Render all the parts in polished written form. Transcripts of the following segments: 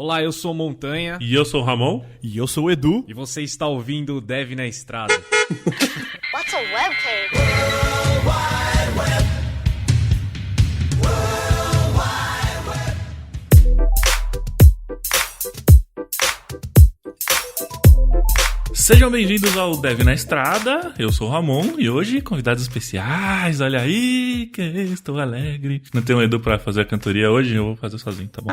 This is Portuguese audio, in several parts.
Olá, eu sou Montanha. E eu sou o Ramon. E eu sou o Edu. E você está ouvindo o Dev na Estrada. What's a webcam? Sejam bem-vindos ao Dev na Estrada, eu sou o Ramon e hoje convidados especiais, olha aí, que estou alegre. Não tem um Edu pra fazer a cantoria hoje, eu vou fazer sozinho, tá bom?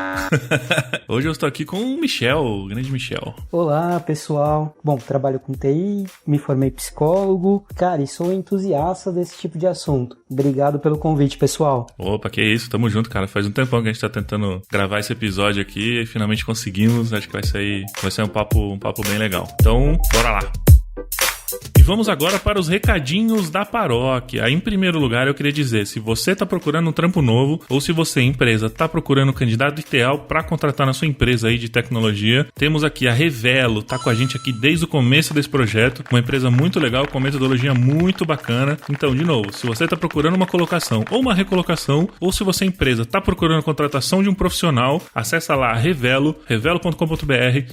Hoje eu estou aqui com o Michel, o grande Michel. Olá, pessoal. Bom, trabalho com TI, me formei psicólogo, cara, e sou entusiasta desse tipo de assunto. Obrigado pelo convite, pessoal. Opa, que isso, tamo junto, cara. Faz um tempão que a gente tá tentando gravar esse episódio aqui e finalmente conseguimos. Acho que vai ser um papo bem legal. Então, bora lá. E vamos agora para os recadinhos da paróquia. Em primeiro lugar, eu queria dizer, se você está procurando um trampo novo ou se você, empresa, está procurando um candidato ideal para contratar na sua empresa aí de tecnologia, temos aqui a Revelo, tá com a gente aqui desde o começo desse projeto, uma empresa muito legal, com metodologia muito bacana. Então, de novo, se você está procurando uma colocação ou uma recolocação, ou se você, empresa, está procurando a contratação de um profissional, acessa lá revelo.com.br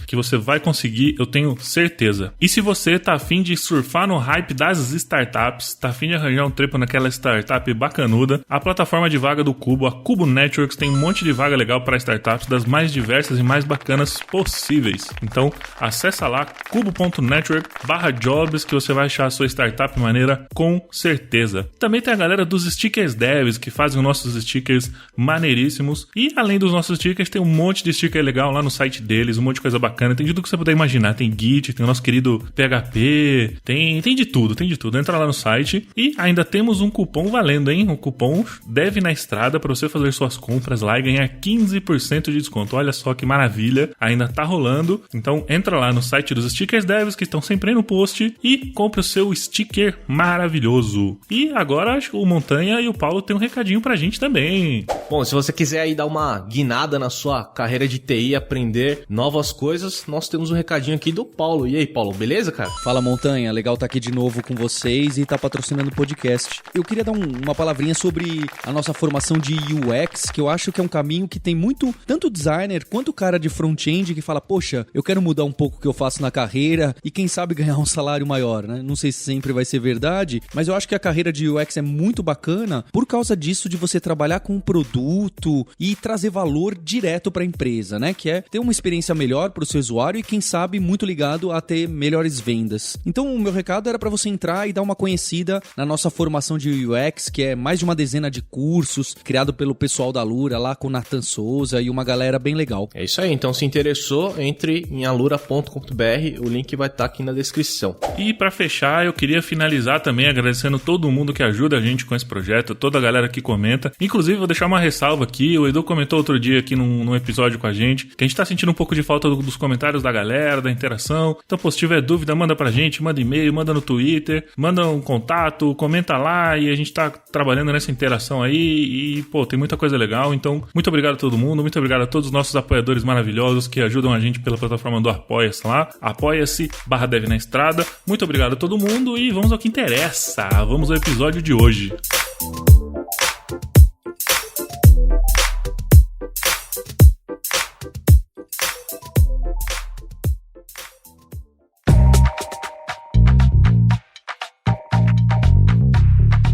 que você vai conseguir, eu tenho certeza. E se você está afim de surfar no hype das startups, tá a fim de arranjar um trepo naquela startup bacanuda, a plataforma de vaga do Cubo, a Cubo Networks, tem um monte de vaga legal para startups das mais diversas e mais bacanas possíveis. Então, acessa lá cubo.network/jobs que você vai achar a sua startup maneira com certeza. Também tem a galera dos Stickers Devs, que fazem os nossos stickers maneiríssimos. E além dos nossos stickers, tem um monte de sticker legal lá no site deles, um monte de coisa bacana. Tem de tudo que você puder imaginar. Tem Git, tem o nosso querido PHP, tem de tudo. Entra lá no site. E ainda temos um cupom valendo, hein? Um cupom Dev na Estrada para você fazer suas compras lá e ganhar 15% de desconto. Olha só que maravilha. Ainda tá rolando. Então entra lá no site dos Stickers Devs, que estão sempre aí no post, e compre o seu sticker maravilhoso. E agora acho que o Montanha e o Paulo tem um recadinho pra gente também. Bom, se você quiser aí dar uma guinada na sua carreira de TI e aprender novas coisas, nós temos um recadinho aqui do Paulo. E aí, Paulo, beleza, cara? Fala, Montanha. Legal estar aqui de novo com vocês e tá patrocinando o podcast. Eu queria dar uma palavrinha sobre a nossa formação de UX, que eu acho que é um caminho que tem muito, tanto designer quanto cara de front-end que fala, poxa, eu quero mudar um pouco o que eu faço na carreira e quem sabe ganhar um salário maior, né? Não sei se sempre vai ser verdade, mas eu acho que a carreira de UX é muito bacana por causa disso, de você trabalhar com um produto e trazer valor direto para a empresa, né? Que é ter uma experiência melhor para o seu usuário e quem sabe muito ligado a ter melhores vendas. Então o meu recado era para você entrar e dar uma conhecida na nossa formação de UX, que é mais de uma dezena de cursos, criado pelo pessoal da Alura, lá com o Nathan Souza e uma galera bem legal. É isso aí, então se interessou, entre em alura.com.br, o link vai estar aqui na descrição. E para fechar, eu queria finalizar também agradecendo todo mundo que ajuda a gente com esse projeto, toda a galera que comenta. Inclusive, vou deixar uma ressalva aqui, o Edu comentou outro dia aqui num episódio com a gente, que a gente tá sentindo um pouco de falta dos comentários da galera, da interação. Então, pô, se tiver dúvida, manda pra gente, manda e-mail, manda no Twitter, manda um contato, comenta lá e a gente tá trabalhando nessa interação aí e, pô, tem muita coisa legal. Então, muito obrigado a todo mundo, muito obrigado a todos os nossos apoiadores maravilhosos que ajudam a gente pela plataforma do Apoia-se lá, apoia-se/Dev na Estrada. Muito obrigado a todo mundo e vamos ao que interessa, vamos ao episódio de hoje.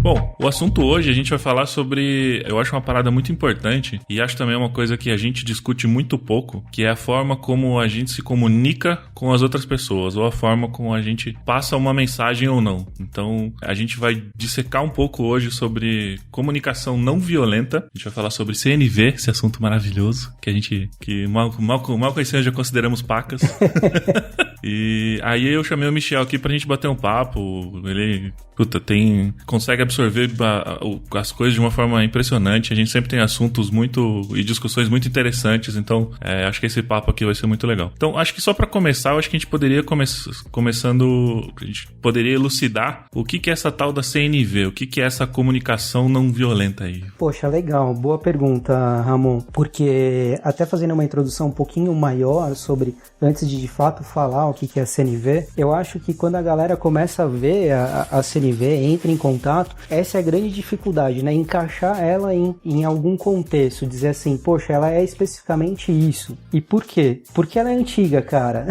Bom, o assunto hoje a gente vai falar sobre, eu acho uma parada muito importante e acho também uma coisa que a gente discute muito pouco, que é a forma como a gente se comunica com as outras pessoas, ou a forma como a gente passa uma mensagem ou não. Então, a gente vai dissecar um pouco hoje sobre comunicação não violenta, a gente vai falar sobre CNV, esse assunto maravilhoso, que mal conhecemos já consideramos pacas. E aí eu chamei o Michel aqui pra gente bater um papo. Ele, consegue absorver as coisas de uma forma impressionante. A gente sempre tem assuntos e discussões muito interessantes. Então, acho que esse papo aqui vai ser muito legal. Então, acho que só pra começar, eu acho que a gente poderia a gente poderia elucidar o que é essa tal da CNV, o que é essa comunicação não violenta aí. Poxa, legal. Boa pergunta, Ramon. Porque até fazendo uma introdução um pouquinho maior sobre, antes de fato falar o que é a CNV, eu acho que quando a galera começa a ver a CNV, entra em contato, essa é a grande dificuldade, né? Encaixar ela em algum contexto, dizer assim, poxa, ela é especificamente isso. E por quê? Porque ela é antiga, cara.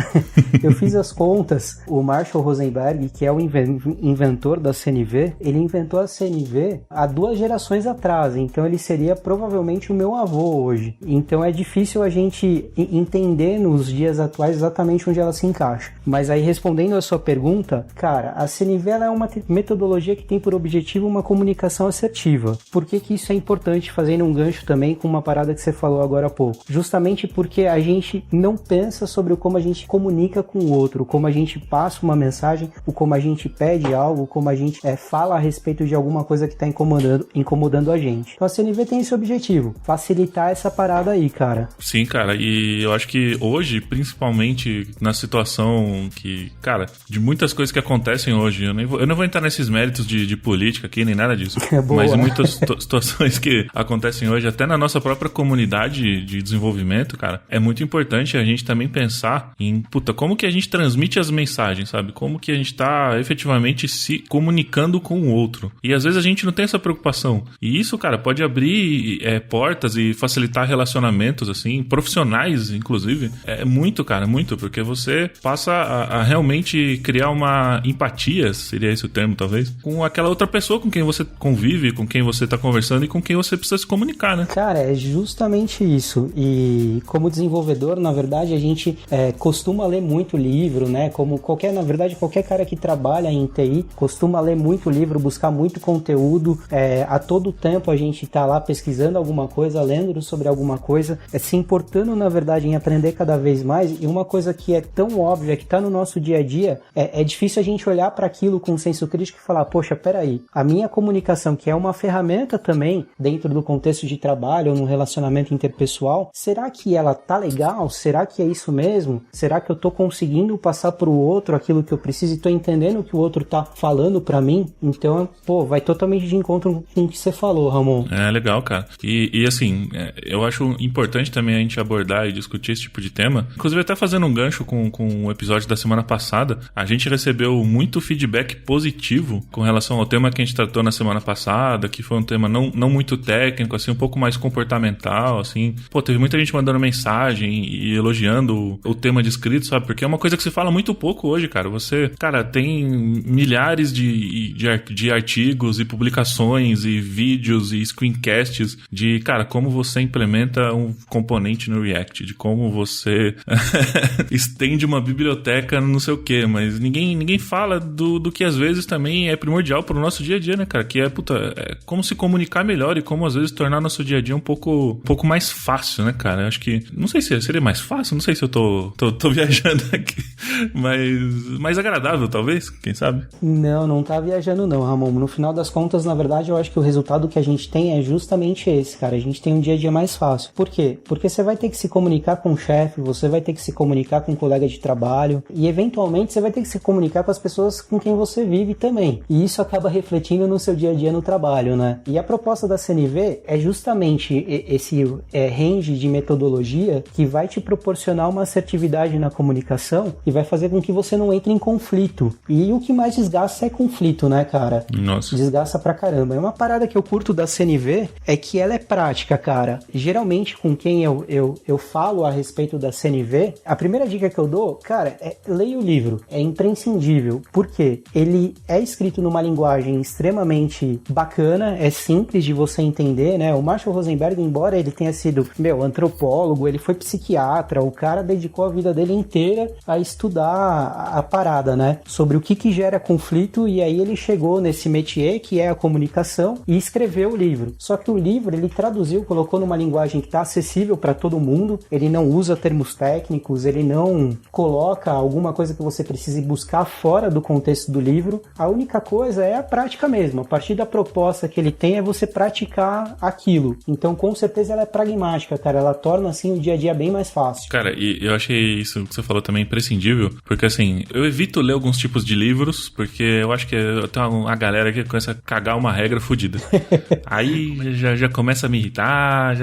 Eu fiz as contas, o Marshall Rosenberg, que é o inventor da CNV, ele inventou a CNV há 2 gerações atrás, então ele seria provavelmente o meu avô hoje. Então é difícil a gente entender nos dias atuais exatamente onde ela se encaixa. Mas aí, respondendo a sua pergunta, cara, a CNV ela é uma metodologia que tem por objetivo uma comunicação assertiva. Por que isso é importante, fazendo um gancho também com uma parada que você falou agora há pouco? Justamente porque a gente não pensa sobre como a gente comunica com o outro, como a gente passa uma mensagem, ou como a gente pede algo, como a gente fala a respeito de alguma coisa que está incomodando a gente. Então a CNV tem esse objetivo, facilitar essa parada aí, cara. Sim, cara, e eu acho que hoje, principalmente na situação que, cara, de muitas coisas que acontecem hoje, eu não vou entrar nesses méritos de política aqui, nem nada disso, mas muitas situações que acontecem hoje, até na nossa própria comunidade de desenvolvimento, cara, é muito importante a gente também pensar em, como que a gente transmite as mensagens, sabe? Como que a gente tá efetivamente se comunicando com o outro. E às vezes a gente não tem essa preocupação. E isso, cara, pode abrir portas e facilitar relacionamentos, assim, profissionais, inclusive. É muito, cara, muito, porque você passa a realmente criar uma empatia, seria esse o termo, talvez, com aquela outra pessoa com quem você convive, com quem você tá conversando e com quem você precisa se comunicar, né? Cara, é justamente isso. E como desenvolvedor, na verdade, a gente costuma ler muito livro, né? Como qualquer cara que trabalha em TI costuma ler muito livro, buscar muito conteúdo. A todo tempo a gente tá lá pesquisando alguma coisa, lendo sobre alguma coisa, se importando, na verdade, em aprender cada vez mais. E uma coisa que é tão óbvia, que tá no nosso dia a dia, é difícil a gente olhar para aquilo com um senso crítico e falar, poxa, peraí, a minha comunicação, que é uma ferramenta também dentro do contexto de trabalho ou no relacionamento interpessoal, será que ela tá legal? Será que é isso mesmo? Será que eu tô conseguindo passar pro outro aquilo que eu preciso e tô entendendo o que o outro tá falando pra mim? Então, vai totalmente de encontro com o que você falou, Ramon. É legal, cara. E assim, eu acho importante também a gente abordar e discutir esse tipo de tema. Inclusive, até fazendo um gancho com o episódio da semana passada, a gente recebeu muito feedback positivo com relação ao tema que a gente tratou na semana passada, que foi um tema não muito técnico, assim, um pouco mais comportamental, assim. Teve muita gente mandando mensagem e elogiando o tema descrito, sabe? Porque é uma coisa que se fala muito pouco hoje, cara. Você, cara, tem milhares de artigos e publicações e vídeos e screencasts de, cara, como você implementa um componente no React, de como você estende uma biblioteca não sei o que, mas ninguém fala do que às vezes também é primordial pro nosso dia a dia, né, cara? Que é como se comunicar melhor e como às vezes tornar nosso dia a dia um pouco mais fácil, né, cara? Eu acho que, não sei se seria mais fácil, não sei se eu tô viajando aqui, mas mais agradável, talvez, quem sabe? Não tá viajando não, Ramon. No final das contas, na verdade, eu acho que o resultado que a gente tem é justamente esse, cara. A gente tem um dia a dia mais fácil. Por quê? Porque você vai ter que se comunicar com o chefe, você vai ter que se comunicar com um colega de trabalho e, eventualmente, você vai ter que se comunicar com as pessoas com quem você vive também. E isso acaba refletindo no seu dia a dia no trabalho, né? E a proposta da CNV é justamente esse range de metodologia que vai te proporcionar uma assertividade na comunicação e vai fazer com que você não entre em conflito. E o que mais desgasta é conflito, né, cara? Nossa. Desgasta pra caramba. É uma parada que eu curto da CNV, é que ela é prática, cara. Geralmente, com quem eu falo a respeito da CNV, a primeira dica que eu dou, cara, leia o livro. É imprescindível. Por quê? Ele é escrito numa linguagem extremamente bacana, é simples de você entender, né? O Marshall Rosenberg, embora ele tenha sido, antropólogo, ele foi psiquiatra, o cara dedicou a vida dele inteira a estudar a parada, né? Sobre o que gera conflito, e aí ele chegou nesse métier, que é a comunicação, e escreveu o livro. Só que o livro, ele traduziu, colocou numa linguagem que tá acessível para todo mundo, ele não usa termos técnicos, ele não coloca alguma coisa que você precise buscar fora do contexto do livro. A única coisa é a prática mesmo. A partir da proposta que ele tem é você praticar aquilo. Então, com certeza, ela é pragmática, cara. Ela torna, assim, o dia a dia bem mais fácil. Cara, e eu achei isso que você falou também imprescindível, porque, assim, eu evito ler alguns tipos de livros, porque eu acho que tem uma galera que começa a cagar uma regra fodida. Aí já começa a me irritar,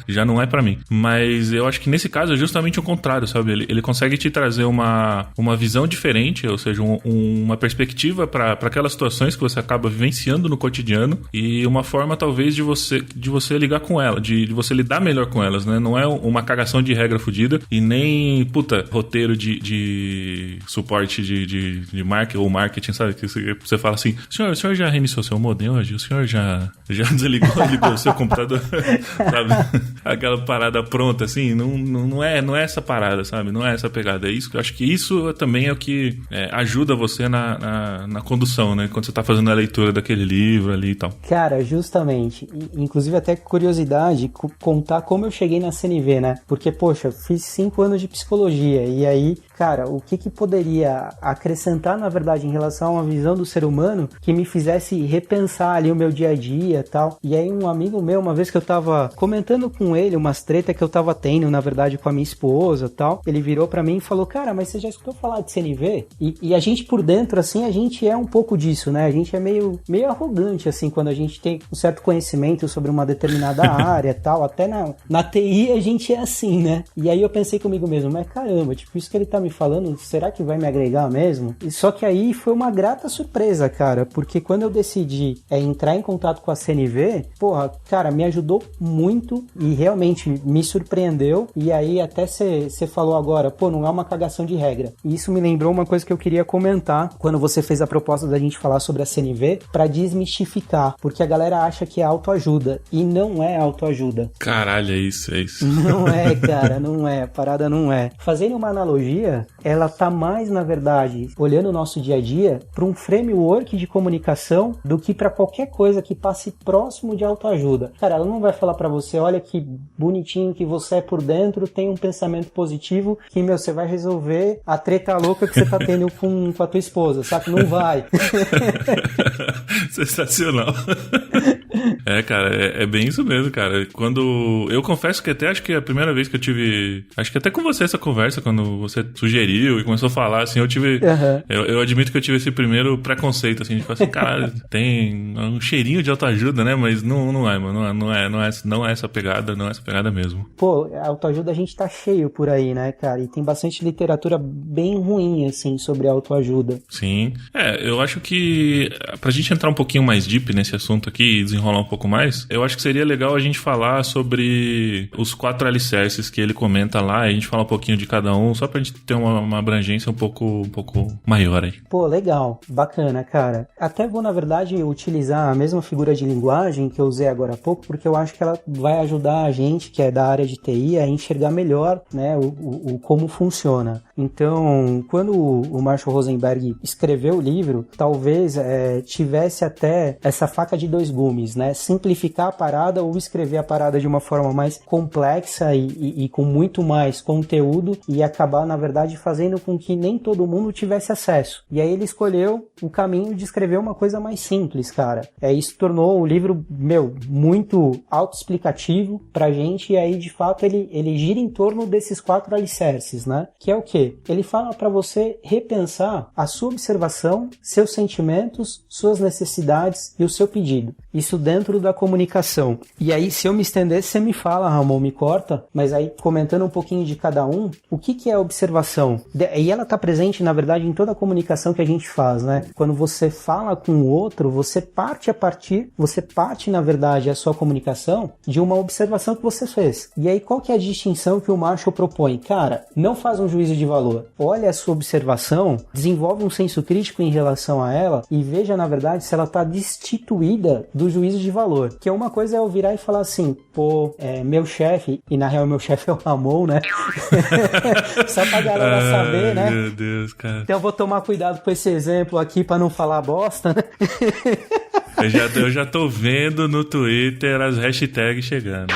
já não é pra mim. Mas eu acho que nesse caso é justamente o contrário, sabe? Ele consegue te trazer uma visão diferente, ou seja, uma perspectiva para aquelas situações que você acaba vivenciando no cotidiano e uma forma talvez de você ligar com ela, de você lidar melhor com elas, né? Não é uma cagação de regra fodida e nem, roteiro de suporte de marketing ou marketing, sabe? Que você fala assim, o senhor já reiniciou seu modem hoje? O senhor já ligou o seu computador? Sabe? Aquela parada pronta, assim, não é essa parada, sabe? Não é essa pegada. É isso, eu acho que isso também é o que ajuda você na condução, né? Quando você tá fazendo a leitura daquele livro ali e tal. Cara, justamente. Inclusive, até curiosidade, contar como eu cheguei na CNV, né? Porque, poxa, fiz 5 anos de psicologia e aí, cara, o que poderia acrescentar, na verdade, em relação a uma visão do ser humano que me fizesse repensar ali o meu dia a dia e tal. E aí um amigo meu, uma vez que eu tava comentando com ele umas tretas que eu tava tendo, na verdade, com a minha esposa e tal, ele virou pra mim e falou, cara, mas você já escutou falar de CNV? E a gente por dentro, assim, a gente é um pouco disso, né? A gente é meio arrogante, assim, quando a gente tem um certo conhecimento sobre uma determinada área e tal. Até na TI a gente é assim, né? E aí eu pensei comigo mesmo, mas caramba, tipo, isso que ele tá me falando, será que vai me agregar mesmo? E só que aí foi uma grata surpresa, cara, porque quando eu decidi entrar em contato com a CNV, porra, cara, me ajudou muito e realmente me surpreendeu. E aí até você falou agora, pô, não é uma cagação de regra. E isso me lembrou uma coisa que eu queria comentar quando você fez a proposta da gente falar sobre a CNV, pra desmistificar, porque a galera acha que é autoajuda e não é autoajuda. Caralho, é isso. Não é, cara, não é, a parada não é. Fazendo uma analogia, ela tá mais, na verdade, olhando o nosso dia a dia para um framework de comunicação do que para qualquer coisa que passe próximo de autoajuda. Cara, ela não vai falar para você, olha que bonitinho que você é por dentro, tem um pensamento positivo que, você vai resolver a treta louca que você tá tendo com a tua esposa, sabe? Não vai. Sensacional. Cara, é bem isso mesmo, cara. Quando... Eu confesso que até acho que a primeira vez que eu tive... Acho que até com você essa conversa, quando você sugeriu e começou a falar, assim, eu tive... Uhum. Eu admito que eu tive esse primeiro preconceito, assim, de falar assim, caralho, tem um cheirinho de autoajuda, né? Mas não é, mano. Não é essa pegada, não é essa pegada mesmo. Pô, a autoajuda a gente tá cheio por aí, né, cara? E tem bastante literatura bem ruim, assim, sobre autoajuda. Sim. Eu acho que pra gente entrar um pouquinho mais deep nesse assunto aqui e desenrolar um pouco mais, eu acho que seria legal a gente falar sobre os 4 alicerces que ele comenta lá, e a gente falar um pouquinho de cada um, só pra gente ter uma abrangência um pouco maior aí. Pô, legal. Bacana, cara. Até vou, na verdade, utilizar a mesma figura de linguagem que eu usei agora há pouco, porque eu acho que ela vai ajudar a gente, que é da área de TI, a enxergar melhor, né, o como funciona. Então, quando o Marshall Rosenberg escreveu o livro, talvez tivesse até essa faca de 2 gumes, né? Simplificar a parada ou escrever a parada de uma forma mais complexa e com muito mais conteúdo e acabar, na verdade, fazendo com que nem todo mundo tivesse acesso. E aí ele escolheu o caminho de escrever uma coisa mais simples, cara. Isso tornou o livro, muito autoexplicativo pra gente, e aí, de fato, ele gira em torno desses 4 alicerces, né? Que é o quê? Ele fala pra você repensar a sua observação, seus sentimentos, suas necessidades e o seu pedido. Isso dentro da comunicação. E aí, se eu me estender, você me fala, Ramon, me corta, mas aí, comentando um pouquinho de cada um, o que é a observação? E ela está presente, na verdade, em toda a comunicação que a gente faz, né? Quando você fala com o outro, você parte, na verdade, a sua comunicação de uma observação que você fez. E aí, qual que é a distinção que o Marshall propõe? Cara, não faz um juízo de valor. Olha a sua observação, desenvolve um senso crítico em relação a ela e veja, na verdade, se ela está destituída do juízo de valor. Que uma coisa é eu virar e falar assim, pô, meu chefe, e na real meu chefe é o Ramon, né? Só pra galera saber, né? Meu Deus, cara. Então eu vou tomar cuidado com esse exemplo aqui pra não falar bosta, né? Eu já tô vendo no Twitter as hashtags chegando.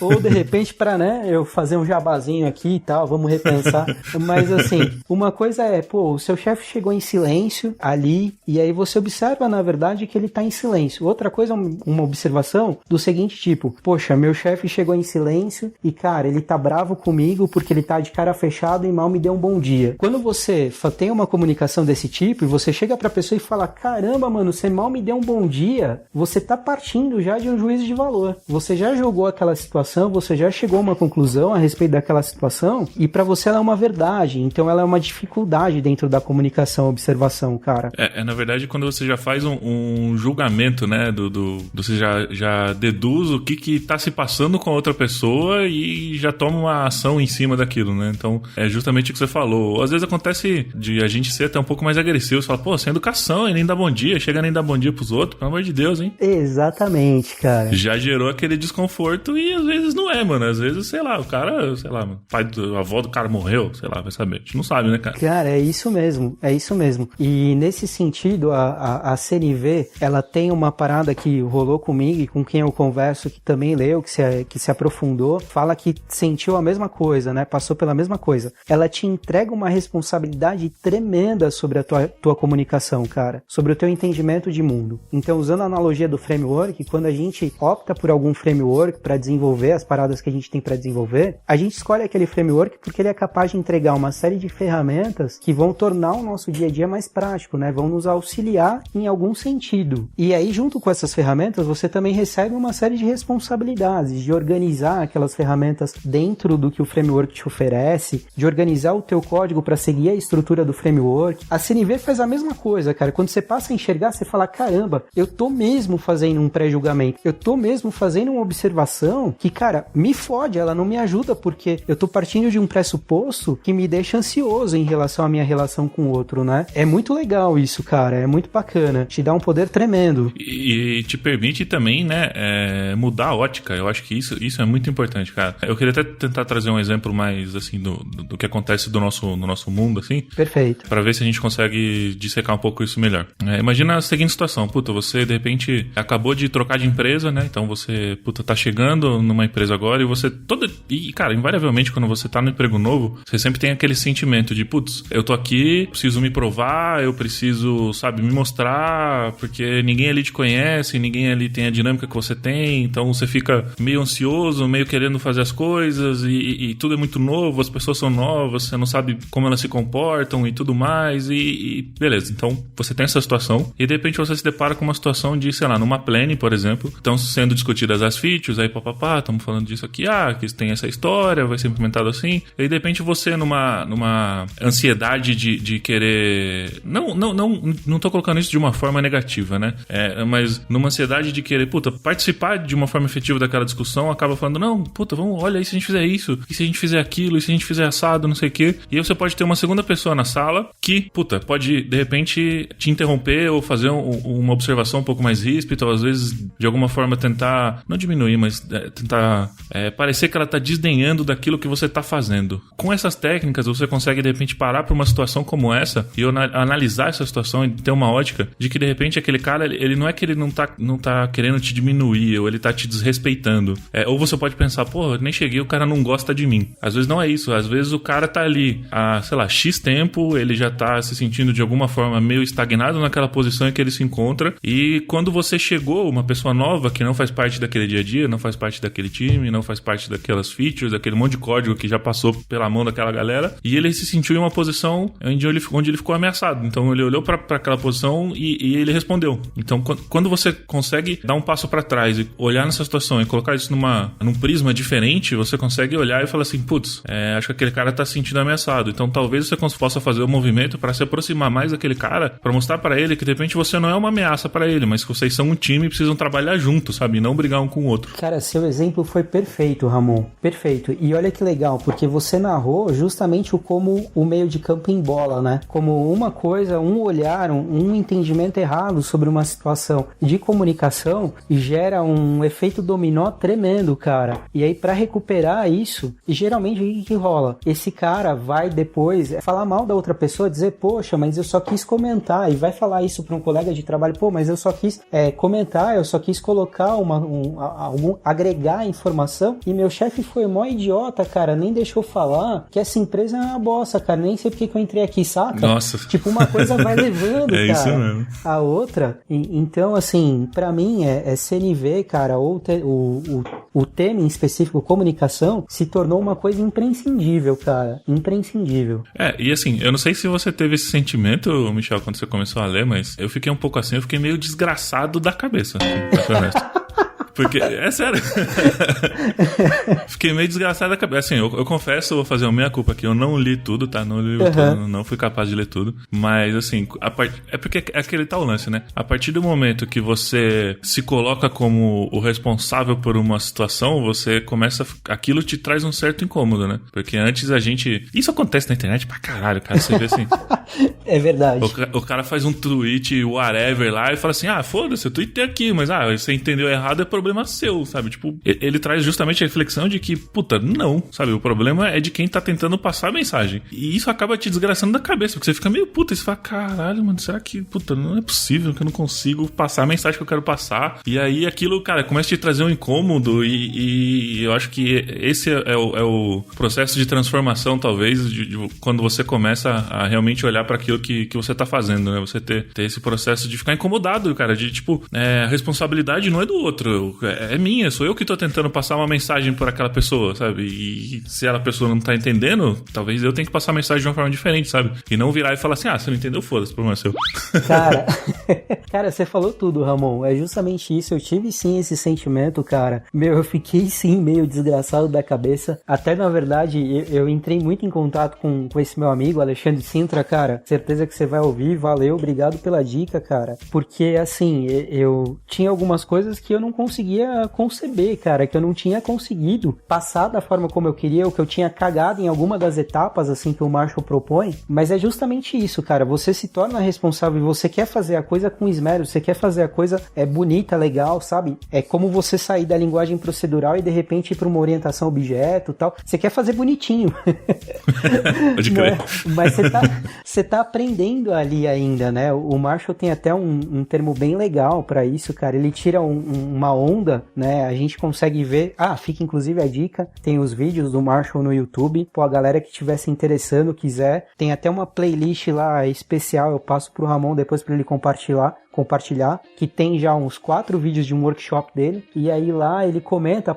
Ou de repente pra, eu fazer um jabazinho aqui e tal, vamos repensar. Mas assim, uma coisa é, o seu chefe chegou em silêncio ali, e aí você observa, na verdade, que ele tá em silêncio. Outra coisa é uma observação do seguinte tipo, poxa, meu chefe chegou em silêncio e, cara, ele tá bravo comigo porque ele tá de cara fechada e mal me deu um bom dia. Quando você tem uma comunicação desse tipo e você chega pra pessoa e fala, caramba, caramba, mano, você mal me deu um bom dia, você tá partindo já de um juízo de valor. Você já jogou aquela situação, você já chegou a uma conclusão a respeito daquela situação, e pra você ela é uma verdade, então ela é uma dificuldade dentro da comunicação, observação, cara. Na verdade, quando você já faz um julgamento, né, você já deduz o que tá se passando com a outra pessoa e já toma uma ação em cima daquilo, né? Então, é justamente o que você falou. Às vezes acontece de a gente ser até um pouco mais agressivo. Você fala, pô, sem educação, e nem dá bom dia, chega nem dar bom dia pros outros, pelo amor de Deus, hein? Exatamente, cara. Já gerou aquele desconforto e às vezes não é, mano. Às vezes, sei lá, o cara, sei lá, a avó do cara morreu, sei lá, vai saber. A gente não sabe, né, cara? Cara, é isso mesmo. E nesse sentido, a CNV, ela tem uma parada que rolou comigo e com quem eu converso, que também leu, que se aprofundou, fala que sentiu a mesma coisa, né? Passou pela mesma coisa. Ela te entrega uma responsabilidade tremenda sobre a tua comunicação, cara. Sobre o teu entendimento de mundo. Então, usando a analogia do framework, quando a gente opta por algum framework para desenvolver as paradas que a gente tem para desenvolver, a gente escolhe aquele framework porque ele é capaz de entregar uma série de ferramentas que vão tornar o nosso dia a dia mais prático, né? Vão nos auxiliar em algum sentido. E aí, junto com essas ferramentas, você também recebe uma série de responsabilidades, de organizar aquelas ferramentas dentro do que o framework te oferece, de organizar o teu código para seguir a estrutura do framework. A CNV faz a mesma coisa, cara. Quando você passa a enxergar, você fala, caramba, eu tô mesmo fazendo um pré-julgamento, eu tô mesmo fazendo uma observação que, cara, me fode, ela não me ajuda, porque eu tô partindo de um pressuposto que me deixa ansioso em relação à minha relação com o outro, né? É muito legal isso, cara, é muito bacana, te dá um poder tremendo. E te permite também, né, mudar a ótica. Eu acho que isso é muito importante, cara. Eu queria até tentar trazer um exemplo mais, assim, do que acontece no nosso mundo, assim. Perfeito. Pra ver se a gente consegue dissecar um pouco isso melhor. Imagina a seguinte situação, você de repente acabou de trocar de empresa, né, então você, tá chegando numa empresa agora e cara, invariavelmente quando você tá no emprego novo, você sempre tem aquele sentimento de, eu tô aqui, preciso me provar, eu preciso, sabe, me mostrar, porque ninguém ali te conhece, ninguém ali tem a dinâmica que você tem, então você fica meio ansioso, meio querendo fazer as coisas e tudo é muito novo, as pessoas são novas, você não sabe como elas se comportam e tudo mais e beleza, então você tem essa situação e de repente você se depara com uma situação de, sei lá, numa planning, por exemplo, estão sendo discutidas as features, aí estamos falando disso aqui, que tem essa história, vai ser implementado assim, e aí de repente você numa ansiedade de querer, não tô colocando isso de uma forma negativa, né, mas numa ansiedade de querer, participar de uma forma efetiva daquela discussão, acaba falando, olha aí se a gente fizer isso, e se a gente fizer aquilo, e se a gente fizer assado, não sei o quê, e aí você pode ter uma segunda pessoa na sala que, pode de repente te interromper ou fazer uma observação um pouco mais ríspida, ou às vezes de alguma forma tentar, não diminuir, mas tentar parecer que ela tá desdenhando daquilo que você tá fazendo. Com essas técnicas você consegue de repente parar para uma situação como essa e analisar essa situação e ter uma ótica de que de repente aquele cara, ele não é que ele não tá querendo te diminuir ou ele tá te desrespeitando. Ou você pode pensar, nem cheguei, o cara não gosta de mim. Às vezes não é isso, às vezes o cara tá ali há, sei lá, X tempo, ele já tá se sentindo de alguma forma meio estagnado naquela posição em que ele se encontra e quando você chegou, uma pessoa nova que não faz parte daquele dia a dia, não faz parte daquele time, não faz parte daquelas features, daquele monte de código que já passou pela mão daquela galera e ele se sentiu em uma posição onde ele ficou ameaçado. Então ele olhou pra aquela posição e ele respondeu. Então quando você consegue dar um passo pra trás e olhar nessa situação e colocar isso num prisma diferente, você consegue olhar e falar assim, acho que aquele cara tá se sentindo ameaçado. Então talvez você possa fazer um movimento pra se aproximar mais daquele cara, pra mostrar pra ele que de repente você não é uma ameaça pra ele, mas que vocês são um time e precisam trabalhar juntos, sabe? E não brigar um com o outro. Cara, seu exemplo foi perfeito, Ramon. Perfeito. E olha que legal, porque você narrou justamente como o meio de campo embola, né? Como uma coisa, um olhar, um entendimento errado sobre uma situação de comunicação gera um efeito dominó tremendo, cara. E aí, pra recuperar isso, geralmente o que rola? Esse cara vai depois falar mal da outra pessoa, dizer, poxa, mas eu só quis comentar, e vai falar isso pra um colega de trabalho, mas eu só quis comentar, eu só quis colocar agregar informação, e meu chefe foi mó idiota, cara, nem deixou falar que essa empresa é uma bosta, cara, nem sei porque que eu entrei aqui, saca? Nossa. Tipo, uma coisa vai levando, cara, isso mesmo. A outra. Então, assim, pra mim é CNV, cara, ou o tema em específico, comunicação, se tornou uma coisa imprescindível, cara, imprescindível. E assim, eu não sei se você teve esse sentimento, Michel, quando você começou a ler, mas mas eu fiquei um pouco assim, eu fiquei meio desgraçado da cabeça, assim, pra ser honesto. Porque, é sério. Fiquei meio desgraçado da cabeça. Assim, eu confesso, eu vou fazer a minha culpa aqui. Eu não li tudo, tá? Não li tudo, não fui capaz de ler tudo. Mas, assim, é porque é aquele tal lance, né? A partir do momento que você se coloca como o responsável por uma situação, você começa... Aquilo te traz um certo incômodo, né? Porque antes a gente... Isso acontece na internet pra caralho, cara. Você vê assim... É verdade. O cara faz um tweet, whatever lá, e fala assim, foda-se, eu tuitei aqui, mas você entendeu errado, é problema seu, sabe? Tipo, ele traz justamente a reflexão de que, puta, não, sabe? O problema é de quem tá tentando passar a mensagem. E isso acaba te desgraçando da cabeça, porque você fica meio puta, e você fala, caralho, mano, será que, puta, não é possível que eu não consigo passar a mensagem que eu quero passar? E aí aquilo, cara, começa a te trazer um incômodo e eu acho que esse é o processo de transformação, talvez, de quando você começa a realmente olhar para aquilo que você tá fazendo, né? Você ter esse processo de ficar incomodado, cara, de tipo, a responsabilidade não é do outro, é minha, sou eu que tô tentando passar uma mensagem por aquela pessoa, sabe? E se a pessoa não tá entendendo, talvez eu tenha que passar a mensagem de uma forma diferente, sabe? E não virar e falar assim, você não entendeu, foda-se, o problema é seu. Cara, você falou tudo, Ramon, é justamente isso, eu tive sim esse sentimento, cara, eu fiquei sim meio desgraçado da cabeça, até na verdade eu entrei muito em contato com esse meu amigo, Alexandre Sintra, cara, certeza que você vai ouvir, valeu, obrigado pela dica, cara, porque assim, eu tinha algumas coisas que eu não conseguia conceber, cara, que eu não tinha conseguido passar da forma como eu queria, ou que eu tinha cagado em alguma das etapas, assim, que o Marshall propõe, mas é justamente isso, cara, você se torna responsável e você quer fazer a coisa com esmero, você quer fazer a coisa bonita, legal, sabe? É como você sair da linguagem procedural e de repente ir pra uma orientação objeto e tal, você quer fazer bonitinho. Pode crer. Mas você tá aprendendo ali ainda, né? O Marshall tem até um termo bem legal pra isso, cara, ele tira uma onda, né? A gente consegue ver, fica inclusive a dica, tem os vídeos do Marshall no YouTube, a galera que estiver se interessando, quiser, tem até uma playlist lá especial, eu passo pro Ramon depois pra ele compartilhar, que tem já uns 4 vídeos de um workshop dele, e aí lá ele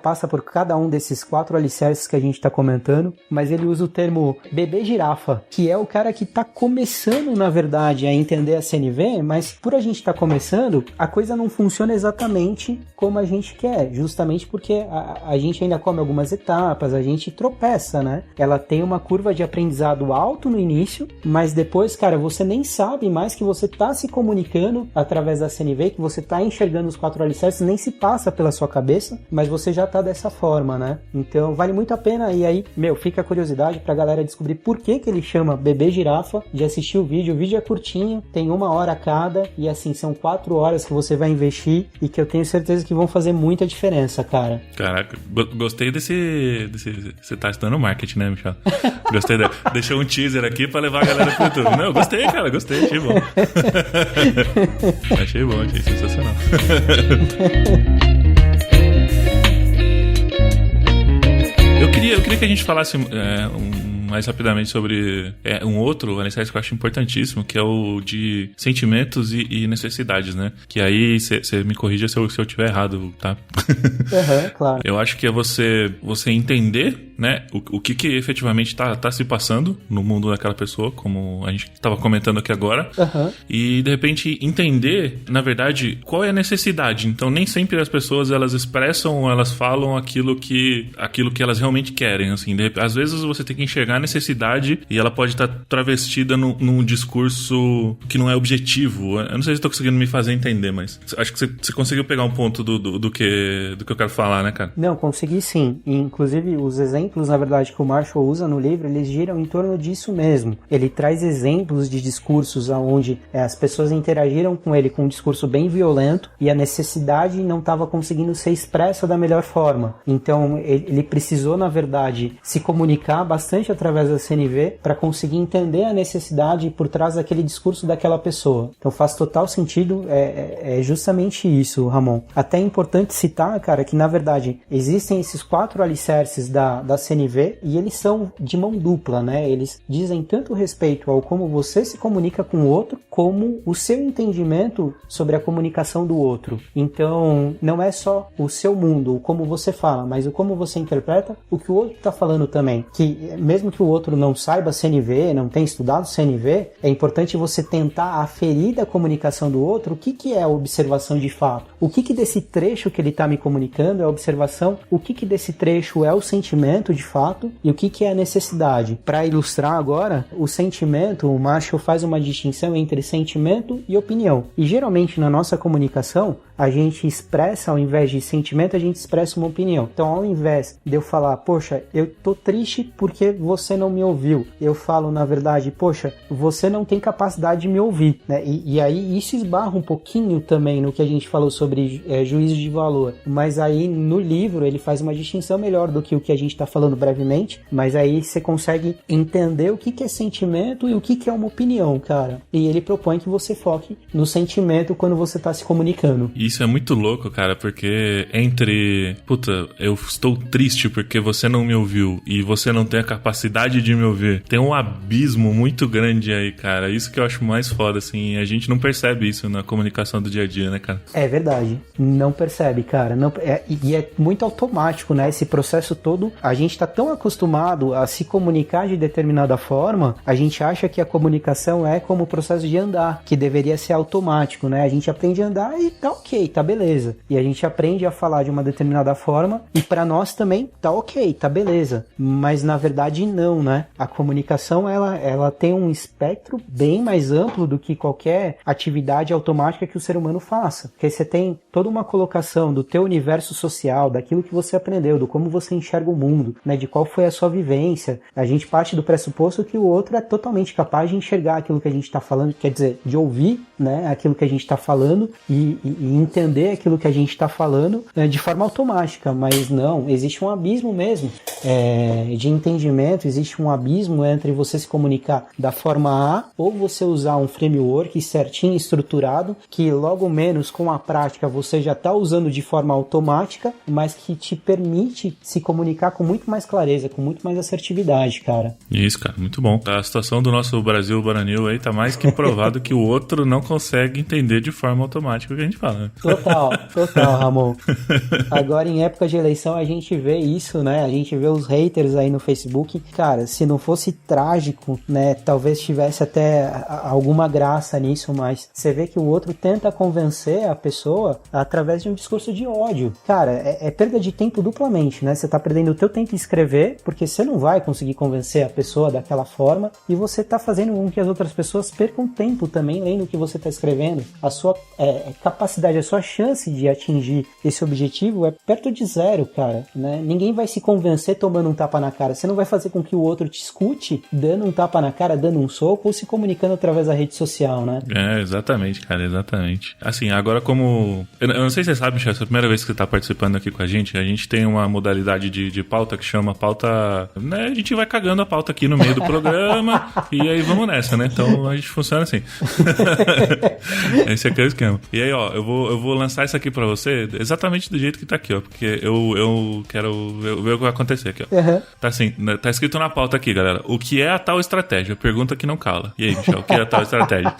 passa por cada um desses 4 alicerces que a gente tá comentando, mas ele usa o termo bebê girafa, que é o cara que tá começando, na verdade, a entender a CNV, mas por a gente tá começando, a coisa não funciona exatamente como a gente quer, justamente porque a gente ainda come algumas etapas, a gente tropeça, né? Ela tem uma curva de aprendizado alto no início, mas depois, cara, você nem sabe mais que você tá se comunicando através da CNV, que você tá enxergando os 4 alicerces, nem se passa pela sua cabeça, mas você já tá dessa forma, né? Então vale muito a pena, e aí, fica a curiosidade pra galera descobrir por que ele chama bebê girafa, de assistir o vídeo é curtinho, tem 1 hora cada, e assim, são 4 horas que você vai investir, e que eu tenho certeza que vão fazer muita diferença, cara. Caraca, gostei desse você tá estudando marketing, né, Michel? Gostei, deixou um teaser aqui pra levar a galera pro YouTube. Não, gostei, cara, achei bom. Achei bom, achei sensacional. Eu queria que a gente falasse mais rapidamente sobre um outro alicerce que eu acho importantíssimo, que é o de sentimentos e necessidades, né? Que aí você me corrija se eu estiver errado, tá? Claro. Eu acho que é você entender, né, o que efetivamente tá se passando no mundo daquela pessoa, como a gente estava comentando aqui agora, e de repente entender, na verdade, qual é a necessidade. Então nem sempre as pessoas elas expressam ou elas falam aquilo que elas realmente querem, assim. Às vezes você tem que enxergar a necessidade e ela pode estar travestida num discurso que não é objetivo. Eu não sei se estou conseguindo me fazer entender, mas acho que você conseguiu pegar um ponto do que eu quero falar, né, cara? Não, consegui sim. E, inclusive, os exemplos, na verdade, que o Marshall usa no livro, eles giram em torno disso mesmo. Ele traz exemplos de discursos onde as pessoas interagiram com ele com um discurso bem violento e a necessidade não estava conseguindo ser expressa da melhor forma. Então, ele precisou, na verdade, se comunicar bastante através da CNV para conseguir entender a necessidade por trás daquele discurso daquela pessoa. Então faz total sentido, é justamente isso, Ramon. Até é importante citar, cara, que na verdade existem esses 4 alicerces da CNV e eles são de mão dupla, né? Eles dizem tanto respeito ao como você se comunica com o outro, como o seu entendimento sobre a comunicação do outro. Então, não é só o seu mundo, o como você fala, mas o como você interpreta o que o outro está falando também. Que mesmo que o outro não saiba CNV, não tenha estudado CNV, é importante você tentar aferir da comunicação do outro o que é a observação de fato. O que desse trecho que ele está me comunicando é a observação, o que desse trecho é o sentimento de fato e o que é a necessidade. Para ilustrar agora, o sentimento, o Marshall faz uma distinção entre sentimento e opinião. E geralmente na nossa comunicação, a gente expressa, ao invés de sentimento, a gente expressa uma opinião. Então, ao invés de eu falar, poxa, eu tô triste porque você não me ouviu, eu falo, na verdade, poxa, você não tem capacidade de me ouvir, né? E aí isso esbarra um pouquinho também no que a gente falou sobre juízo de valor. Mas aí no livro ele faz uma distinção melhor do que o que a gente está falando brevemente, mas aí você consegue entender o que é sentimento e o que é uma opinião, cara. E ele propõe que você foque no sentimento quando você está se comunicando. Isso é muito louco, cara, porque entre, puta, eu estou triste porque você não me ouviu e você não tem a capacidade de me ouvir, tem um abismo muito grande aí, cara. Isso que eu acho mais foda, assim, a gente não percebe isso na comunicação do dia a dia, né, cara? É verdade, não percebe, cara. Não, e é muito automático, né? Esse processo todo, a gente tá tão acostumado a se comunicar de determinada forma, a gente acha que a comunicação é como o processo de andar, que deveria ser automático, né? A gente aprende a andar e tá ok, tá beleza. E a gente aprende a falar de uma determinada forma e pra nós também tá ok, tá beleza. Mas na verdade não, né? A comunicação, ela tem um espectro bem mais amplo do que qualquer atividade automática que o ser humano faça. Porque você tem toda uma colocação do teu universo social, daquilo que você aprendeu, do como você enxerga o mundo, né? De qual foi a sua vivência. A gente parte do pressuposto que o outro é totalmente capaz de enxergar aquilo que a gente tá falando, quer dizer, de ouvir, né? Aquilo que a gente tá falando e entender aquilo que a gente está falando de forma automática, mas não, existe um abismo mesmo de entendimento, existe um abismo entre você se comunicar da forma A ou você usar um framework certinho, estruturado, que logo menos com a prática você já está usando de forma automática, mas que te permite se comunicar com muito mais clareza, com muito mais assertividade, cara. Isso, cara, muito bom. A situação do nosso Brasil Baranil aí tá mais que provado que o outro não consegue entender de forma automática o que a gente fala, né? Total, Ramon. Agora, em época de eleição, a gente vê isso, né? A gente vê os haters aí no Facebook. Cara, se não fosse trágico, né? Talvez tivesse até alguma graça nisso, mas você vê que o outro tenta convencer a pessoa através de um discurso de ódio. Cara, é perda de tempo duplamente, né? Você tá perdendo o teu tempo em escrever, porque você não vai conseguir convencer a pessoa daquela forma, e você tá fazendo com que as outras pessoas percam tempo também lendo o que você tá escrevendo. A sua capacidade, a sua chance de atingir esse objetivo é perto de zero, cara, né? Ninguém vai se convencer tomando um tapa na cara. Você não vai fazer com que o outro te escute dando um tapa na cara, dando um soco ou se comunicando através da rede social, né? Exatamente, cara, exatamente. Assim, agora como... Eu não sei se você sabe, Michel, essa é a primeira vez que você tá participando aqui com a gente tem uma modalidade de pauta que chama pauta... Né? A gente vai cagando a pauta aqui no meio do programa e aí vamos nessa, né? Então a gente funciona assim. Esse aqui é o esquema. E aí, ó, eu vou lançar isso aqui pra você exatamente do jeito que tá aqui, ó, porque eu quero ver o que vai acontecer aqui, ó. Uhum. Tá assim, tá escrito na pauta aqui, galera. O que é a tal estratégia? Pergunta que não cala. E aí, Michel, o que é a tal estratégia?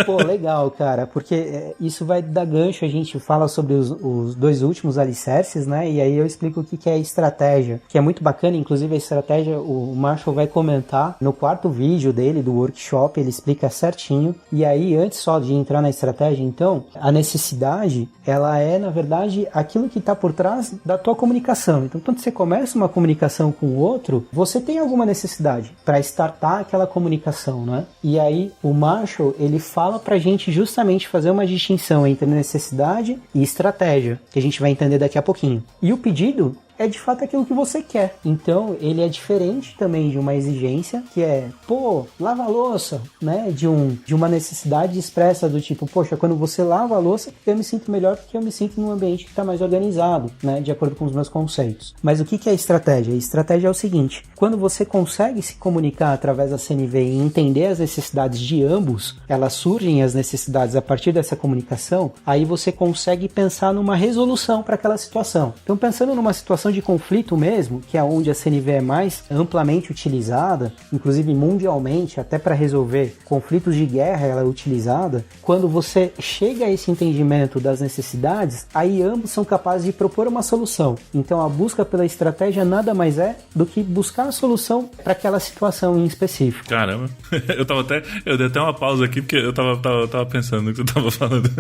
Pô, legal, cara, porque isso vai dar gancho, a gente fala sobre os dois últimos alicerces, né, e aí eu explico o que é estratégia, que é muito bacana. Inclusive a estratégia, o Marshall vai comentar no quarto vídeo dele, do workshop, ele explica certinho. E aí, antes só de entrar na estratégia, então, a necessidade, ela é, na verdade, aquilo que está por trás da tua comunicação. Então, quando você começa uma comunicação com o outro, você tem alguma necessidade para startar aquela comunicação, né? E aí, o Marshall, ele fala pra gente justamente fazer uma distinção entre necessidade e estratégia, que a gente vai entender daqui a pouquinho. E o pedido é de fato aquilo que você quer. Então, ele é diferente também de uma exigência, que é, pô, lava a louça, né? De uma necessidade expressa do tipo, poxa, quando você lava a louça, eu me sinto melhor porque eu me sinto num ambiente que está mais organizado, né? De acordo com os meus conceitos. Mas o que é estratégia? A estratégia é o seguinte, quando você consegue se comunicar através da CNV e entender as necessidades de ambos, elas surgem as necessidades a partir dessa comunicação, aí você consegue pensar numa resolução para aquela situação. Então, pensando numa situação situação de conflito mesmo, que é onde a CNV é mais amplamente utilizada, inclusive mundialmente, até para resolver conflitos de guerra ela é utilizada, quando você chega a esse entendimento das necessidades, aí ambos são capazes de propor uma solução. Então a busca pela estratégia nada mais é do que buscar a solução para aquela situação em específico. Caramba, eu dei até uma pausa aqui porque eu tava pensando no que tu tava falando.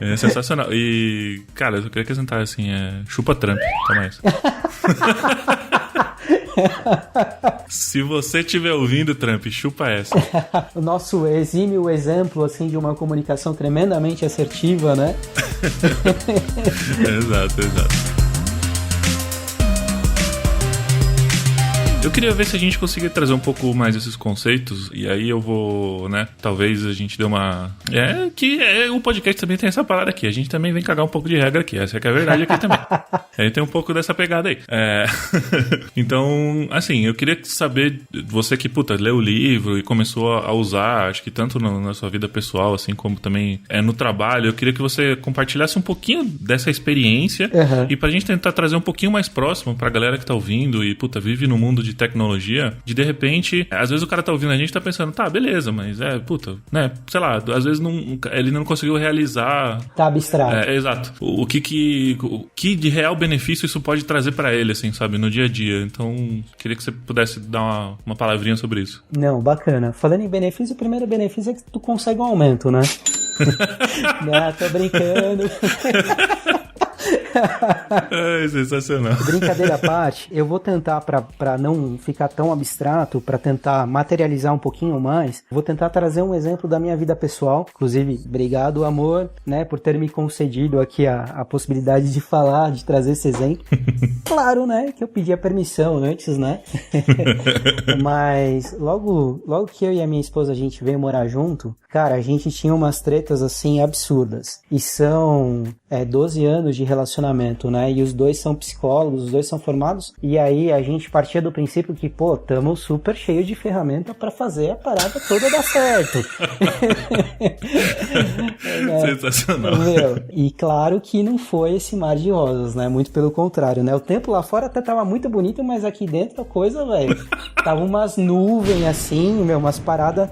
É sensacional. E, cara, eu queria acrescentar assim, chupa Trump, toma isso. Se você estiver ouvindo, Trump, chupa essa. O nosso exímio exemplo assim de uma comunicação tremendamente assertiva, né? Exato. Eu queria ver se a gente conseguia trazer um pouco mais esses conceitos, e aí eu vou, né, talvez a gente dê uma... o podcast também tem essa parada aqui, a gente também vem cagar um pouco de regra aqui, essa é que é a verdade aqui também. A gente tem um pouco dessa pegada aí. Então, assim, eu queria saber, você que, leu o livro e começou a usar, acho que tanto na sua vida pessoal, assim, como também no trabalho, eu queria que você compartilhasse um pouquinho dessa experiência, e pra gente tentar trazer um pouquinho mais próximo pra galera que tá ouvindo e, vive no mundo de tecnologia, de repente, às vezes o cara tá ouvindo a gente e tá pensando, tá, beleza, mas né, sei lá, às vezes ele não conseguiu realizar... Tá abstrato. Exato. O que de real benefício isso pode trazer pra ele, assim, sabe, no dia a dia. Então, queria que você pudesse dar uma palavrinha sobre isso. Não, bacana. Falando em benefício, o primeiro benefício é que tu consegue um aumento, né? Não, tô brincando. Sensacional. Brincadeira à parte, eu vou tentar, pra não ficar tão abstrato, pra tentar materializar um pouquinho mais, vou tentar trazer um exemplo da minha vida pessoal. Inclusive, obrigado, amor, né, por ter me concedido aqui a possibilidade de falar, de trazer esse exemplo. Claro, né, que eu pedi a permissão antes, né? Mas logo que eu e a minha esposa a gente veio morar junto, cara, a gente tinha umas tretas assim absurdas. E são 12 anos de relacionamento, né? E os dois são psicólogos, os dois são formados. E aí a gente partia do princípio que, tamo super cheio de ferramenta pra fazer a parada toda dar certo. Sensacional. E claro que não foi esse mar de rosas, né? Muito pelo contrário, né? O tempo lá fora até tava muito bonito, mas aqui dentro a coisa, velho, tava umas nuvens assim, umas paradas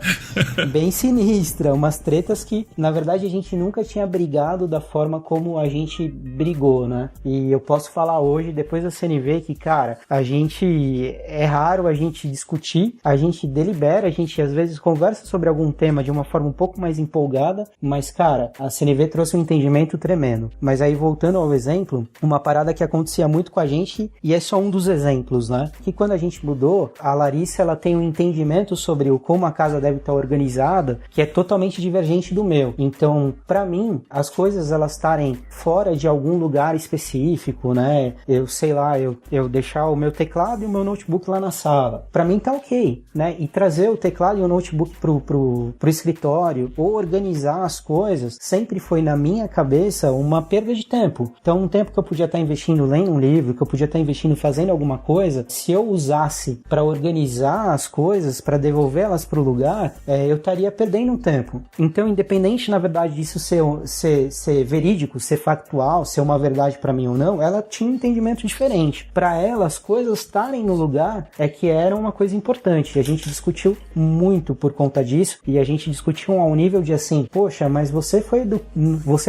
bem sinistras, umas tretas que, na verdade, a gente nunca tinha brigado da forma como a gente brigou, né? E eu posso falar hoje, depois da CNV, que, cara, é raro a gente discutir, a gente delibera, a gente às vezes conversa sobre algum tema de uma forma um pouco mais empolgada, mas, cara, a CNV trouxe um entendimento tremendo. Mas aí, voltando ao exemplo, uma parada que acontecia muito com a gente, e é só um dos exemplos, né? Que quando a gente mudou, a Larissa, ela tem um entendimento sobre como a casa deve estar organizada, que é totalmente divergente do meu. Então, pra mim, as coisas, elas estarem fora de algum lugar específico, né? Eu sei lá, eu deixar o meu teclado e o meu notebook lá na sala. Pra mim tá ok, né? E trazer o teclado e o notebook pro escritório, ou organizar as coisas, sempre foi na minha cabeça uma perda de tempo. Então, um tempo que eu podia estar investindo lendo um livro, que eu podia estar investindo fazendo alguma coisa, se eu usasse pra organizar as coisas, pra devolver elas pro lugar, eu estaria perdendo um tempo. Então, independente, na verdade, disso ser verídico, ser factual, ser uma verdade pra mim ou não, ela tinha um entendimento diferente. Pra ela, as coisas estarem no lugar que era uma coisa importante. E a gente discutiu muito por conta disso, e a gente discutiu ao nível de assim, poxa, mas você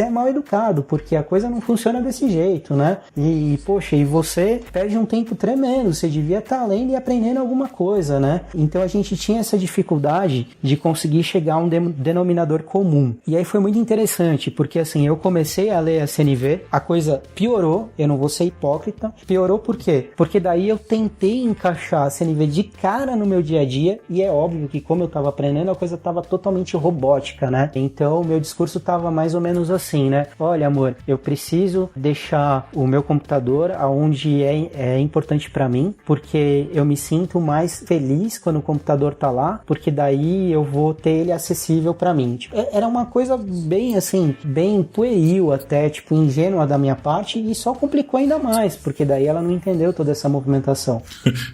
é mal educado, porque a coisa não funciona desse jeito, né? E poxa, e você perde um tempo tremendo, você devia estar lendo e aprendendo alguma coisa, né? Então a gente tinha essa dificuldade de conseguir chegar a um denominador comum. E aí foi muito interessante, porque assim, eu comecei a ler a CNV, a coisa piorou, eu não vou ser hipócrita, piorou por quê? Porque daí eu tentei encaixar a CNV de cara no meu dia a dia, e é óbvio que como eu tava aprendendo, a coisa tava totalmente robótica, né? Então o meu discurso tava mais ou menos assim, né? Olha, amor, eu preciso deixar o meu computador aonde é importante pra mim, porque eu me sinto mais feliz quando o computador tá lá, porque daí eu vou ter ele acessível incompreensível pra mim. Tipo, era uma coisa bem, assim, bem pueril até, tipo, ingênua da minha parte, e só complicou ainda mais, porque daí ela não entendeu toda essa movimentação.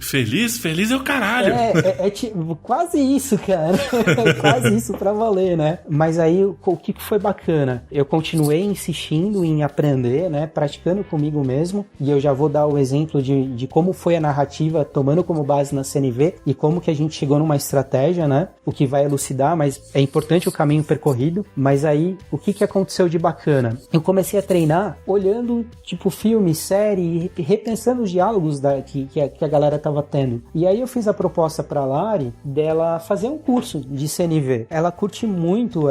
Feliz é o caralho. É tipo, quase isso, cara. Quase isso pra valer, né? Mas aí, o que foi bacana? Eu continuei insistindo em aprender, né? Praticando comigo mesmo, e eu já vou dar o exemplo de como foi a narrativa, tomando como base na CNV, e como que a gente chegou numa estratégia, né? O que vai elucidar, mas é importante o caminho percorrido. Mas aí, o que aconteceu de bacana? Eu comecei a treinar olhando, tipo, filme, série, repensando os diálogos que a galera tava tendo. E aí eu fiz a proposta pra Lari dela fazer um curso de CNV. Ela curte muito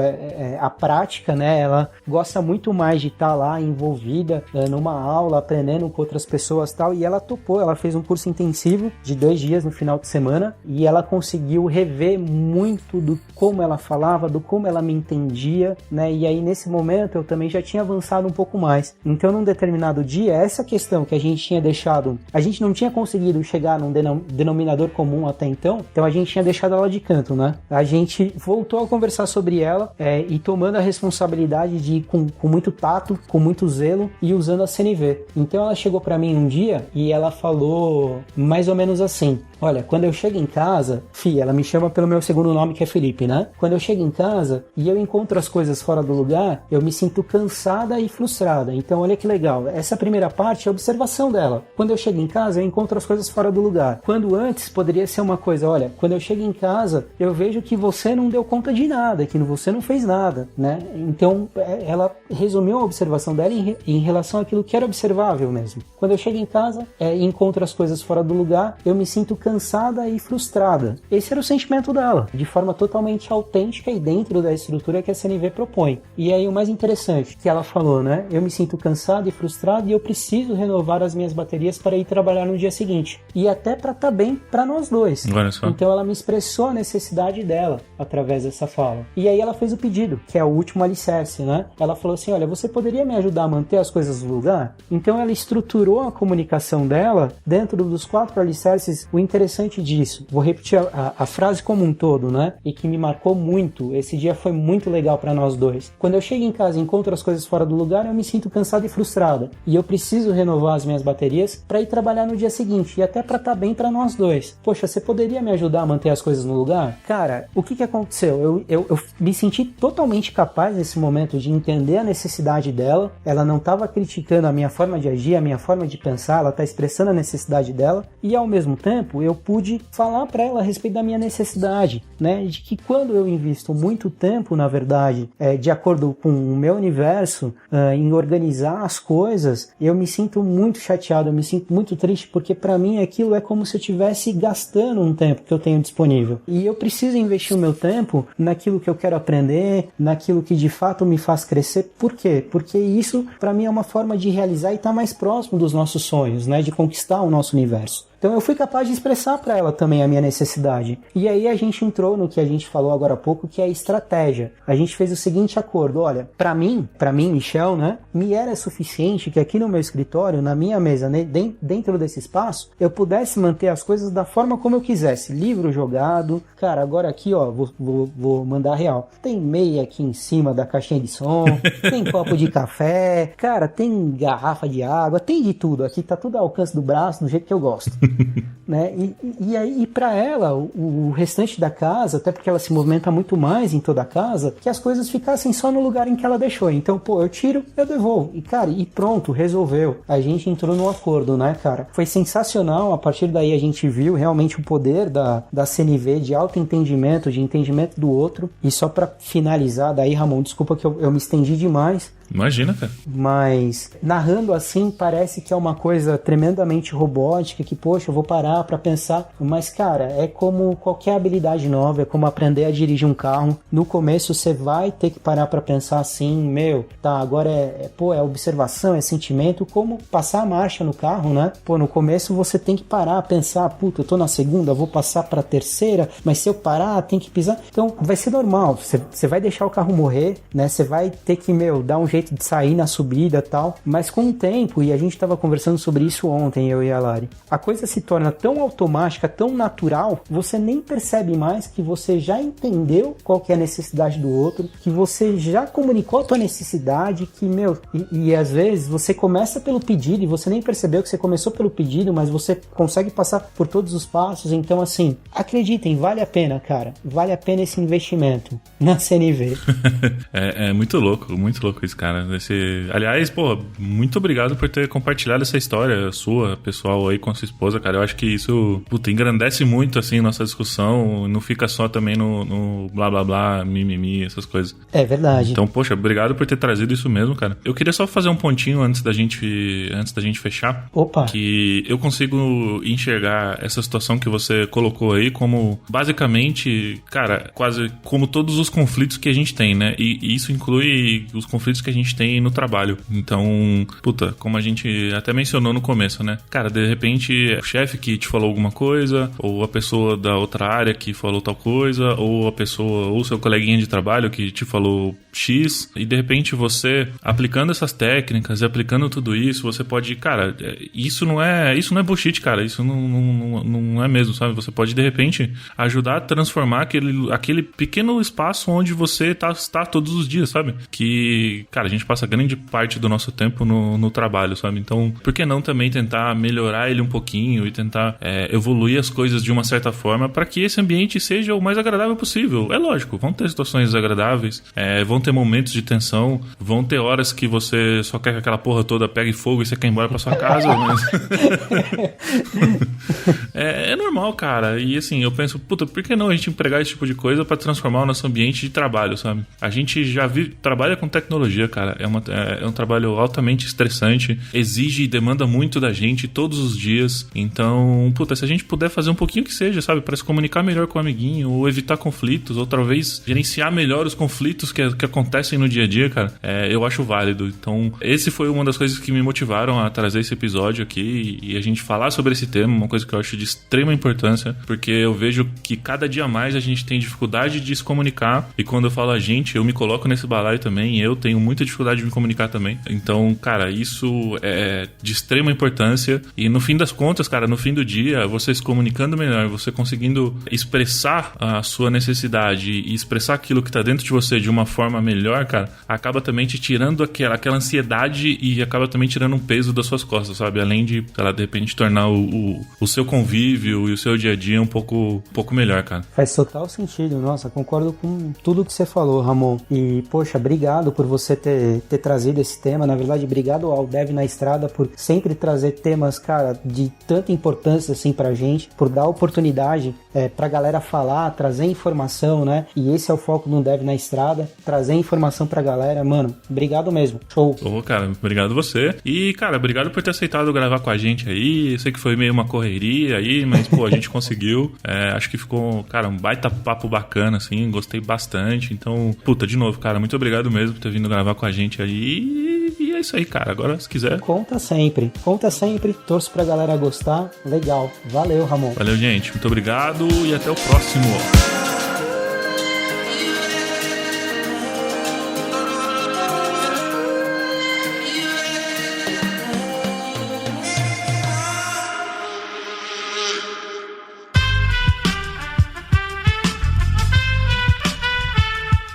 a prática, né? Ela gosta muito mais de estar lá envolvida numa aula, aprendendo com outras pessoas e tal. E ela topou, ela fez um curso intensivo de 2 dias no final de semana e ela conseguiu rever muito do como ela falava, do como ela me entendia, né? E aí nesse momento eu também já tinha avançado um pouco mais. Então num determinado dia, essa questão que a gente tinha deixado, a gente não tinha conseguido chegar num denominador comum até então a gente tinha deixado ela de canto, né? A gente voltou a conversar sobre ela e tomando a responsabilidade de ir com muito tato, com muito zelo e usando a CNV. Então ela chegou pra mim um dia e ela falou mais ou menos assim: olha, quando eu chego em casa, ela me chama pelo meu segundo nome, que é Felipe, né? Quando eu chego em casa e eu encontro as coisas fora do lugar, eu me sinto cansada e frustrada. Então, olha que legal. Essa primeira parte é a observação dela. Quando eu chego em casa, eu encontro as coisas fora do lugar. Quando antes poderia ser uma coisa, olha, quando eu chego em casa, eu vejo que você não deu conta de nada, que você não fez nada, né? Então, ela resumiu a observação dela em relação àquilo que era observável mesmo. Quando eu chego em casa e encontro as coisas fora do lugar, eu me sinto cansada e frustrada. Esse era o sentimento dela, de forma totalmente autêntica e dentro da estrutura que a CNV propõe. E aí o mais interessante, que ela falou, né? Eu me sinto cansada e frustrada e eu preciso renovar as minhas baterias para ir trabalhar no dia seguinte. E até para estar bem para nós dois. Então ela me expressou a necessidade dela através dessa fala. E aí ela fez o pedido, que é o último alicerce, né? Ela falou assim, olha, você poderia me ajudar a manter as coisas no lugar? Então ela estruturou a comunicação dela dentro dos 4 alicerces. O interessante disso, vou repetir a frase como um todo, né? E que me marcou muito. Esse dia foi muito legal para nós dois. Quando eu chego em casa e encontro as coisas fora do lugar, eu me sinto cansada e frustrada. E eu preciso renovar as minhas baterias para ir trabalhar no dia seguinte e até para estar bem para nós dois. Poxa, você poderia me ajudar a manter as coisas no lugar? Cara, o que aconteceu? Eu me senti totalmente capaz nesse momento de entender a necessidade dela. Ela não estava criticando a minha forma de agir, a minha forma de pensar, ela está expressando a necessidade dela e ao mesmo tempo eu pude falar para ela a respeito da minha necessidade, né? De que quando eu invisto muito tempo, na verdade, de acordo com o meu universo, em organizar as coisas, eu me sinto muito chateado, eu me sinto muito triste, porque para mim aquilo é como se eu estivesse gastando um tempo que eu tenho disponível. E eu preciso investir o meu tempo naquilo que eu quero aprender, naquilo que de fato me faz crescer. Por quê? Porque isso, para mim, é uma forma de realizar e estar mais próximo dos nossos sonhos, né? De conquistar o nosso universo. Então eu fui capaz de expressar para ela também a minha necessidade. E aí a gente entrou no que a gente falou agora há pouco, que é a estratégia. A gente fez o seguinte acordo, olha, para mim, Michel, né, me era suficiente que aqui no meu escritório, na minha mesa, né, dentro desse espaço, eu pudesse manter as coisas da forma como eu quisesse. Livro jogado, cara, agora aqui, ó, vou mandar real. Tem meia aqui em cima da caixinha de som, tem copo de café, cara, tem garrafa de água, tem de tudo. Aqui tá tudo ao alcance do braço, do jeito que eu gosto. Né? E para ela, o restante da casa, até porque ela se movimenta muito mais em toda a casa, que as coisas ficassem só no lugar em que ela deixou. Então, eu tiro, eu devolvo. E, cara, e pronto, resolveu. A gente entrou no acordo, né, cara? Foi sensacional. A partir daí a gente viu realmente o poder da CNV de autoentendimento, de entendimento do outro. E só para finalizar, daí, Ramon, desculpa que eu me estendi demais. Imagina, cara. Mas, narrando assim, parece que é uma coisa tremendamente robótica, que, poxa, eu vou parar pra pensar. Mas, cara, é como qualquer habilidade nova, é como aprender a dirigir um carro. No começo, você vai ter que parar pra pensar assim, agora é observação, é sentimento, como passar a marcha no carro, né? No começo você tem que parar, pensar, eu tô na segunda, vou passar pra terceira, mas se eu parar, tem que pisar. Então, vai ser normal, você vai deixar o carro morrer, né? Você vai ter que, dar um jeito de sair na subida e tal, mas com o tempo, e a gente tava conversando sobre isso ontem, eu e a Lari, a coisa se torna tão automática, tão natural, você nem percebe mais que você já entendeu qual que é a necessidade do outro, que você já comunicou a tua necessidade, que, e às vezes você começa pelo pedido e você nem percebeu que você começou pelo pedido, mas você consegue passar por todos os passos. Então, assim, acreditem, vale a pena, cara. Vale a pena esse investimento na CNV. É muito louco isso, cara. Aliás, pô, muito obrigado por ter compartilhado essa história sua, pessoal, aí com a sua esposa, cara. Eu acho que isso, engrandece muito, assim, nossa discussão. Não fica só também no blá blá blá, mimimi, essas coisas. É verdade. Então, poxa, obrigado por ter trazido isso mesmo, cara. Eu queria só fazer um pontinho antes da gente fechar. Opa! Que eu consigo enxergar essa situação que você colocou aí como, basicamente, cara, quase como todos os conflitos que a gente tem, né? E isso inclui os conflitos que a gente tem no trabalho. Então, como a gente até mencionou no começo, né? Cara, de repente, o chefe que te falou alguma coisa, ou a pessoa da outra área que falou tal coisa, ou o seu coleguinha de trabalho que te falou X, e de repente você, aplicando essas técnicas e aplicando tudo isso, você pode, cara, isso não é bullshit, cara, isso não é mesmo, sabe? Você pode, de repente, ajudar a transformar aquele pequeno espaço onde você tá todos os dias, sabe? Que, cara, a gente passa grande parte do nosso tempo no trabalho, sabe? Então, por que não também tentar melhorar ele um pouquinho e tentar evoluir as coisas de uma certa forma para que esse ambiente seja o mais agradável possível? É lógico, vão ter situações desagradáveis, vão ter momentos de tensão, vão ter horas que você só quer que aquela porra toda pegue fogo e você quer ir embora pra sua casa, mas... é normal, cara. E assim, eu penso, por que não a gente empregar esse tipo de coisa pra transformar o nosso ambiente de trabalho, sabe? A gente já trabalha com tecnologia, cara. É um trabalho altamente estressante, exige e demanda muito da gente todos os dias. Então, se a gente puder fazer um pouquinho que seja, sabe? Pra se comunicar melhor com o amiguinho, ou evitar conflitos, ou talvez gerenciar melhor os conflitos que acontecem no dia a dia, cara, eu acho válido. Então, esse foi uma das coisas que me motivaram a trazer esse episódio aqui e a gente falar sobre esse tema, uma coisa que eu acho de extrema importância, porque eu vejo que cada dia mais a gente tem dificuldade de se comunicar, e quando eu falo a gente, eu me coloco nesse balaio também, eu tenho muita dificuldade de me comunicar também. Então, cara, isso é de extrema importância, e no fim das contas, cara, no fim do dia, você se comunicando melhor, você conseguindo expressar a sua necessidade e expressar aquilo que tá dentro de você de uma forma melhor, cara, acaba também te tirando aquela ansiedade e acaba também tirando um peso das suas costas, sabe? Além de, sei lá, de repente tornar o seu convívio e o seu dia a dia um pouco melhor, cara. Faz total sentido, nossa, concordo com tudo que você falou, Ramon. E, poxa, obrigado por você ter trazido esse tema. Na verdade, obrigado ao Dev na Estrada por sempre trazer temas, cara, de tanta importância assim pra gente, por dar oportunidade pra galera falar, trazer informação, né? E esse é o foco do Dev na Estrada, trazer informação pra galera. Mano, obrigado mesmo. Show. Cara, obrigado você. E, cara, obrigado por ter aceitado gravar com a gente aí. Eu sei que foi meio uma correria aí, mas, a gente conseguiu. Acho que ficou, cara, um baita papo bacana, assim. Gostei bastante. Então, de novo, cara, muito obrigado mesmo por ter vindo gravar com a gente aí. E é isso aí, cara. Agora, se quiser... Conta sempre. Torço pra galera gostar. Legal. Valeu, Ramon. Valeu, gente. Muito obrigado e até o próximo.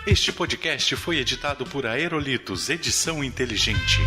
Este podcast foi editado por Aerolitos Edição Inteligente.